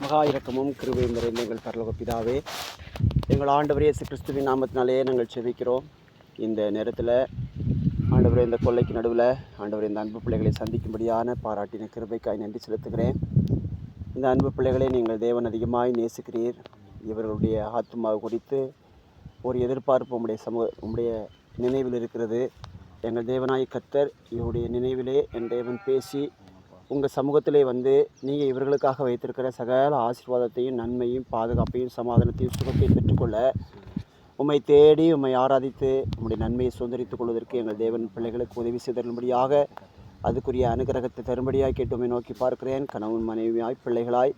மகா இரக்கமும் கிருபையும் நிறைந்த எங்கள் பரலோக பிதாவே, எங்கள் ஆண்டவர் இயேசு கிறிஸ்துவின் நாமத்தினாலே நாங்கள் செபிக்கிறோம். இந்த நேரத்தில் ஆண்டவரே, இந்த கொள்ளைக்கு நடுவில் ஆண்டவரே, இந்த அன்பு பிள்ளைகளை சந்திக்கும்படியான பாராட்டின கிருபைக்காய் நன்றி செலுத்துகிறேன். இந்த அன்பு பிள்ளைகளை நீங்கள் தேவன் அதிகமாய் நேசிக்கிறீர். இவர்களுடைய ஆத்மாவை குறித்து ஒரு எதிர்பார்ப்பு உம்முடைய நினைவில் இருக்கிறது. எங்கள் தேவனாய் கர்த்தர் இவருடைய நினைவிலே என் தேவன் பேசி உங்கள் சமூகத்திலே வந்து நீங்கள் இவர்களுக்காக வைத்திருக்கிற சகல ஆசீர்வாதத்தையும், நன்மையும், பாதுகாப்பையும், சமாதானத்தையும், சுகத்தையும் பெற்றுக்கொள்ள உம்மை தேடி உம்மை ஆராதித்து உம்முடைய நன்மையை சுதந்திரித்துக் கொள்வதற்கு எங்கள் தேவன் பிள்ளைகளுக்கு உதவி செய்தரும்படியாக அதுக்குரிய அனுகிரகத்தை தரும்படியாய் கேட்டு உம்மை நோக்கி பார்க்கிறேன். கணவன் மனைவியாய் பிள்ளைகளாய்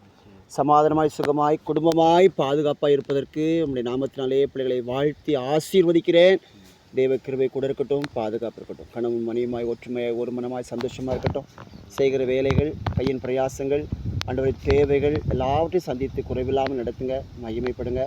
சமாதானமாய் சுகமாய் குடும்பமாய் பாதுகாப்பாக இருப்பதற்கு உம்முடைய நாமத்தினாலே பிள்ளைகளை வாழ்த்தி ஆசீர்வதிக்கிறேன். தேவ கிருபை கூட இருக்கட்டும், பாதுகாப்பு இருக்கட்டும். கணவன் மனைவியுமாய் ஒற்றுமையாய் ஒரு மனமாய் சந்தோஷமாக இருக்கட்டும். செய்கிற வேலைகள், கையின் பிரயாசங்கள், ஆண்டவரை தேவைகள் எல்லாவற்றையும் சந்தித்து குறைவில்லாமல் நடத்துங்க, மகிமைப்படுங்க.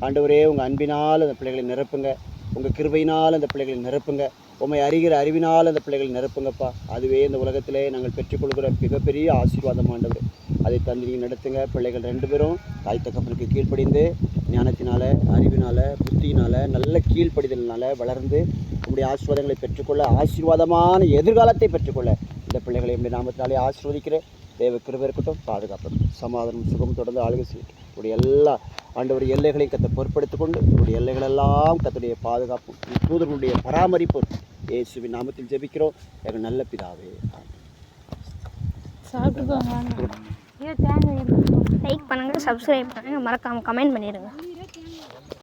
ஆண்டவரே, உங்கள் அன்பினால் அந்த பிள்ளைகளை நிரப்புங்க, உங்கள் கிருபையினால் அந்த பிள்ளைகளை நிரப்புங்க, உண்மை அறிகிற அறிவினால் அந்த பிள்ளைகளை நிரப்புங்கப்பா. அதுவே இந்த உலகத்திலே நாங்கள் பெற்றுக்கொள்கிற மிகப்பெரிய ஆசீர்வாதம் ஆண்டவர். அதை தந்து நீங்கள் நடத்துங்க. பிள்ளைகள் 2 பேரும் தாய் தகப்பனுக்கு கீழ்ப்படிந்து ஞானத்தினால, அறிவினால், புத்தியினால், நல்ல கீழ்ப்படிதலினால் வளர்ந்து உங்களுடைய ஆசீர்வாதங்களை பெற்றுக்கொள்ள, ஆசீர்வாதமான எதிர்காலத்தை பெற்றுக்கொள்ள இந்த பிள்ளைகளை என்னுடைய நாமத்தினாலே ஆசீர்வதிக்கிறேன். தேவ கிருபை இருக்கட்டும், பாதுகாப்பு இருக்கட்டும், சமாதானம் சுகம் தொடர்ந்து ஆளுகை செய்யட்டும். உடைய எல்லா ஆண்டவர் எல்லைகளையும் கத்தை பொறுப்படுத்திக் கொண்டு உங்களுடைய எல்லைகளெல்லாம் கத்துடைய பாதுகாப்பு, தூதர்களுடைய பராமரிப்பு இயேசுவின் நாமத்தில் ஜெபிக்கிறோம் எங்கள் நல்ல பிதாவே. லைக் பண்ணுங்கள், சப்ஸ்கிரைப் பண்ணுங்கள், மறக்காமல் கமெண்ட் பண்ணிடுங்க.